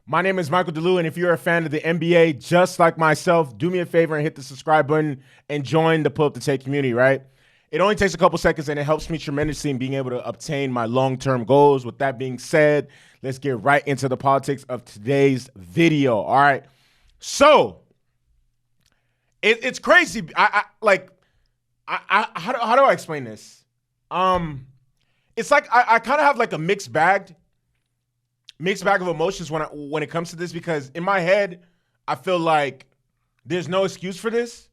My name is Michael DeLu, and if you're a fan of the NBA, just like myself, do me a favor and hit the subscribe button and join the Pull Up the Take community, right? It only takes a couple seconds, and it helps me tremendously in being able to obtain my long-term goals. With that being said, let's get right into the politics of today's video, all right? So, it's crazy. How do I explain this? It's like I kind of have like a mixed bag of emotions when it comes to this, because in my head, I feel like there's no excuse for this.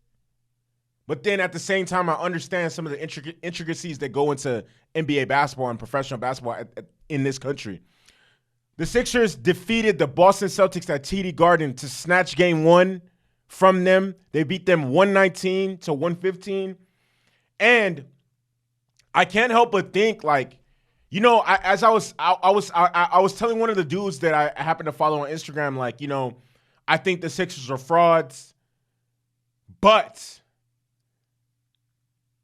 But then at the same time, I understand some of the intricacies that go into NBA basketball and professional basketball in this country. The Sixers defeated the Boston Celtics at TD Garden to snatch game one from them. They beat them 119 to 115. And I can't help but think, like, you know, I was telling one of the dudes that I happen to follow on Instagram, like, you know, I think the Sixers are frauds, but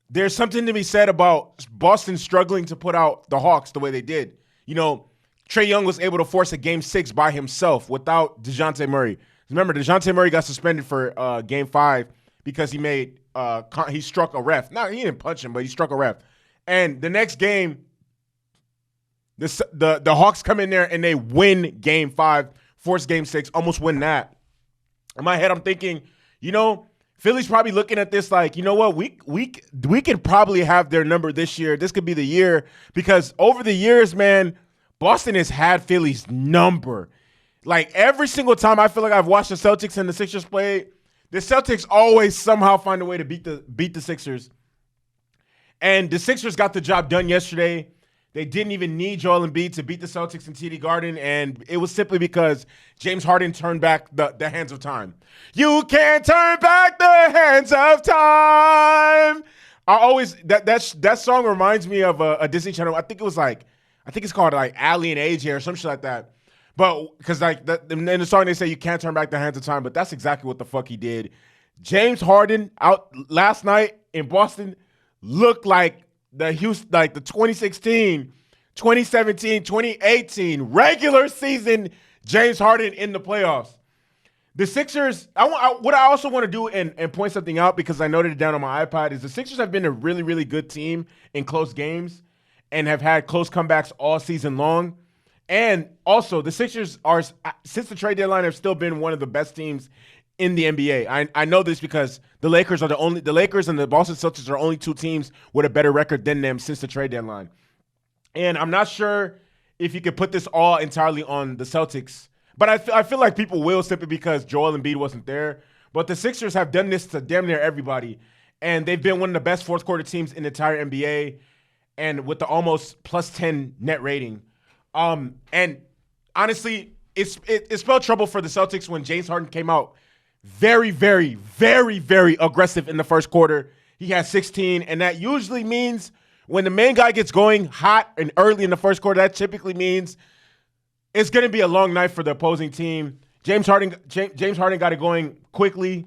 there's something to be said about Boston struggling to put out the Hawks the way they did. You know, Trae Young was able to force a game 6 by himself without DeJounte Murray. Remember, DeJounte Murray got suspended for game 5 because he struck a ref. No, he didn't punch him, but he struck a ref. And the next game, the Hawks come in there and they win game 5, force game 6, almost win that. In my head, I'm thinking, you know, Philly's probably looking at this like, you know what, we could probably have their number this year. This could be the year, because over the years, man, Boston has had Philly's number. Like, every single time I feel like I've watched the Celtics and the Sixers play, the Celtics always somehow find a way to beat the Sixers. And the Sixers got the job done yesterday. They didn't even need Joel Embiid to beat the Celtics in TD Garden, and it was simply because James Harden turned back the hands of time. You can't turn back the hands of time. That song reminds me of a Disney Channel. I think it's called like Allie and AJ or some shit like that. But because in the song they say you can't turn back the hands of time, but that's exactly what the fuck he did. James Harden out last night in Boston looked like the 2016, 2017, 2018 regular season James Harden in the playoffs. The Sixers, what I also want to do and point something out, because I noted it down on my iPad, is the Sixers have been a really, really good team in close games and have had close comebacks all season long. And also, the Sixers are, since the trade deadline, have still been one of the best teams in the NBA. I know this because the Lakers and the Boston Celtics are only two teams with a better record than them since the trade deadline. And I'm not sure if you could put this all entirely on the Celtics, but I feel like people will, simply because Joel Embiid wasn't there. But the Sixers have done this to damn near everybody, and they've been one of the best fourth quarter teams in the entire NBA, and with the almost plus 10 net rating. And honestly, it spelled trouble for the Celtics when James Harden came out very, very, very, very aggressive in the first quarter. He had 16, and that usually means when the main guy gets going hot and early in the first quarter, that typically means it's going to be a long night for the opposing team. James Harden got it going quickly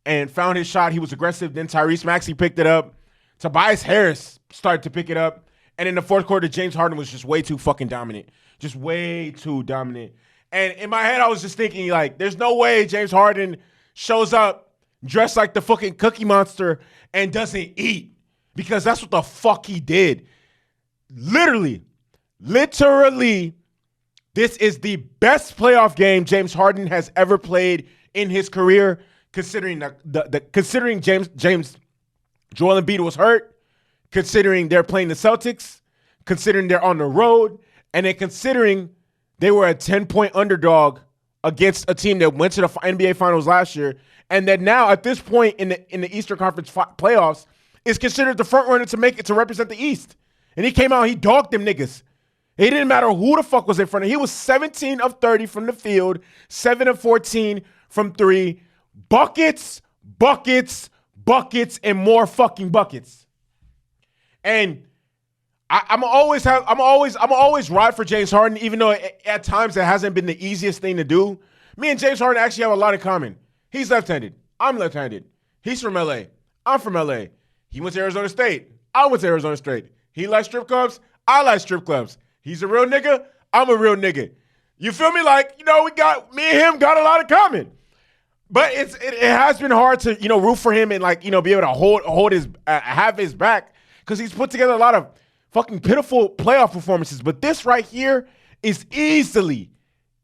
and found his shot. He was aggressive. Then Tyrese Maxey picked it up. Tobias Harris started to pick it up. And in the fourth quarter, James Harden was just way too fucking dominant. Just way too dominant. And in my head, I was just thinking, like, there's no way James Harden shows up dressed like the fucking Cookie Monster and doesn't eat, because that's what the fuck he did. Literally, this is the best playoff game James Harden has ever played in his career, considering considering Joel Embiid was hurt, considering they're playing the Celtics, considering they're on the road, and then considering they were a 10-point underdog against a team that went to the NBA Finals last year, and that now at this point in the Eastern Conference playoffs is considered the front runner to make it to represent the East. And he came out, he dogged them niggas. It didn't matter who the fuck was in front of him. He was 17 of 30 from the field, 7 of 14 from 3. Buckets, buckets, buckets, and more fucking buckets. And I'm always ride for James Harden, even though at times it hasn't been the easiest thing to do. Me and James Harden actually have a lot in common. He's left-handed. I'm left-handed. He's from LA. I'm from LA. He went to Arizona State. I went to Arizona State. He likes strip clubs. I like strip clubs. He's a real nigga. I'm a real nigga. You feel me? Like, me and him got a lot in common. But it has been hard to, root for him and be able to hold his have his back because he's put together a lot of fucking pitiful playoff performances. But this right here is easily.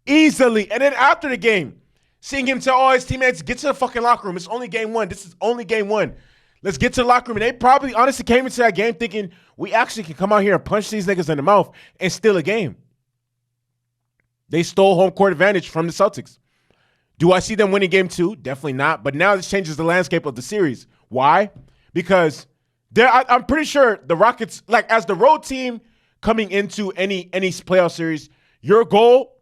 And then after the game, seeing him tell all his teammates, get to the fucking locker room. It's only game one. This is only game one. Let's get to the locker room. And they probably honestly came into that game thinking we actually can come out here and punch these niggas in the mouth and steal a game. They stole home court advantage from the Celtics. Do I see them winning game 2? Definitely not. But now this changes the landscape of the series. Why? Because I'm pretty sure the Rockets, as the road team coming into any playoff series, your goal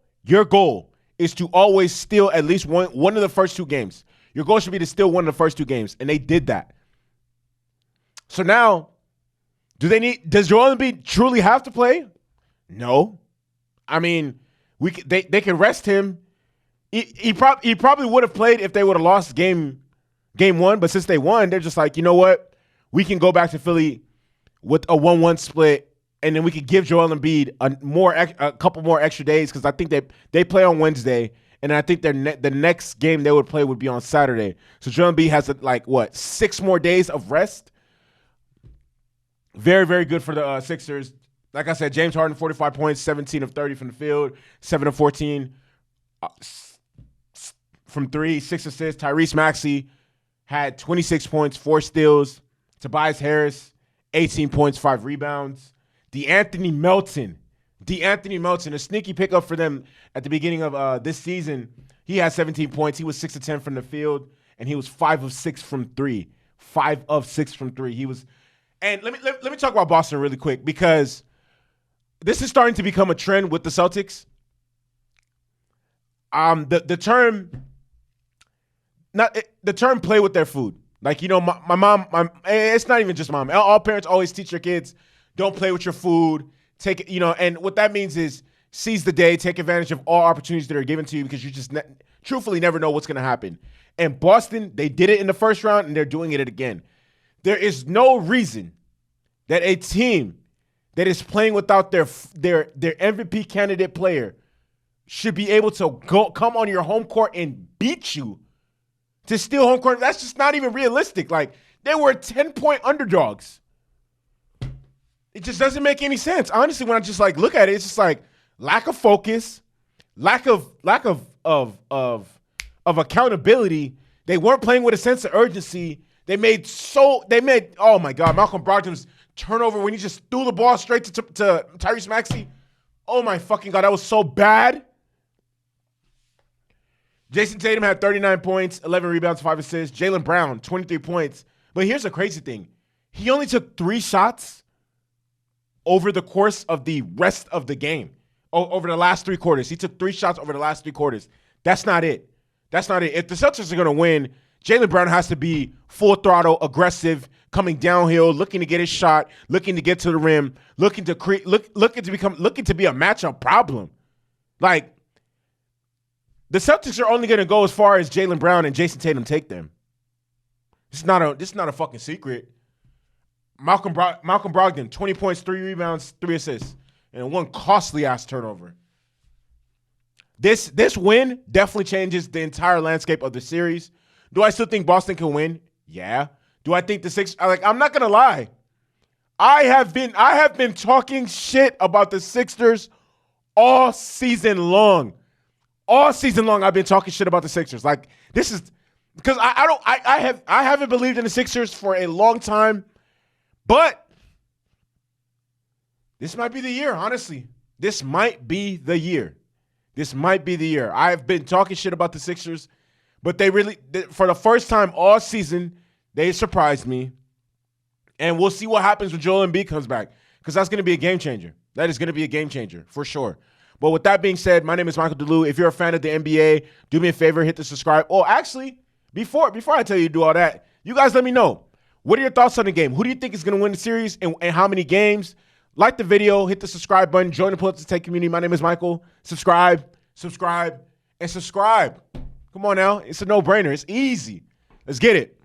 is to always steal at least one of the first 2 games. Your goal should be to steal one of the first 2 games, and they did that. So now, does Joel Embiid truly have to play? No. I mean, they can rest him. He probably would have played if they would have lost game 1, but since they won, they're just like, you know what? We can go back to Philly with a 1-1 split, and then we could give Joel Embiid a couple more extra days because I think they play on Wednesday, and I think the next game they would play would be on Saturday. So Joel Embiid has 6 more days of rest. Very, very good for the Sixers. Like I said, James Harden, 45 points, 17 of 30 from the field, 7 of 14 from 3, 6 assists. Tyrese Maxey had 26 points, 4 steals. Tobias Harris, 18 points, 5 rebounds. D'Anthony Melton, a sneaky pickup for them at the beginning of this season. He had 17 points. He was 6 of 10 from the field, and he was 5 of 6 from 3. 5 of 6 from 3. He was, and let me talk about Boston really quick because this is starting to become a trend with the Celtics. The term play with their food. My mom, it's not even just mom. All parents always teach their kids, don't play with your food. Take it, and what that means is seize the day, take advantage of all opportunities that are given to you because you just truthfully never know what's going to happen. And Boston, they did it in the first round and they're doing it again. There is no reason that a team that is playing without their MVP candidate player should be able to come on your home court and beat you to steal home court. That's just not even realistic. They were 10-point underdogs. It just doesn't make any sense. Honestly, when I just look at it, it's just lack of focus, lack of accountability. They weren't playing with a sense of urgency. They made oh my God, Malcolm Brogdon's turnover when he just threw the ball straight to Tyrese Maxey. Oh my fucking God, that was so bad. Jason Tatum had 39 points, 11 rebounds, 5 assists. Jaylen Brown, 23 points. But here's the crazy thing. He only took 3 shots over the course of the rest of the game, over the last 3 quarters. He took 3 shots over the last 3 quarters. That's not it. If the Celtics are going to win, Jaylen Brown has to be full throttle, aggressive, coming downhill, looking to get his shot, looking to get to the rim, looking to be a matchup problem. The Celtics are only going to go as far as Jaylen Brown and Jason Tatum take them. This is not a fucking secret. Malcolm Brogdon, 20 points, 3 rebounds, 3 assists, and 1 costly-ass turnover. This win definitely changes the entire landscape of the series. Do I still think Boston can win? Yeah. Do I think the Sixers? I'm not gonna lie. I have been talking shit about the Sixers all season long. All season long, I've been talking shit about the Sixers. This is because I haven't believed in the Sixers for a long time, but this might be the year. Honestly, this might be the year. I've been talking shit about the Sixers, but for the first time all season, they surprised me. And we'll see what happens when Joel Embiid comes back because that's going to be a game changer. That is going to be a game changer for sure. But with that being said, my name is Michael DeLu. If you're a fan of the NBA, do me a favor, hit the subscribe. Oh, actually, before I tell you to do all that, you guys let me know. What are your thoughts on the game? Who do you think is going to win the series and how many games? Like the video, hit the subscribe button, join the Pull Up to Take community. My name is Michael. Subscribe, and subscribe. Come on now. It's a no-brainer. It's easy. Let's get it.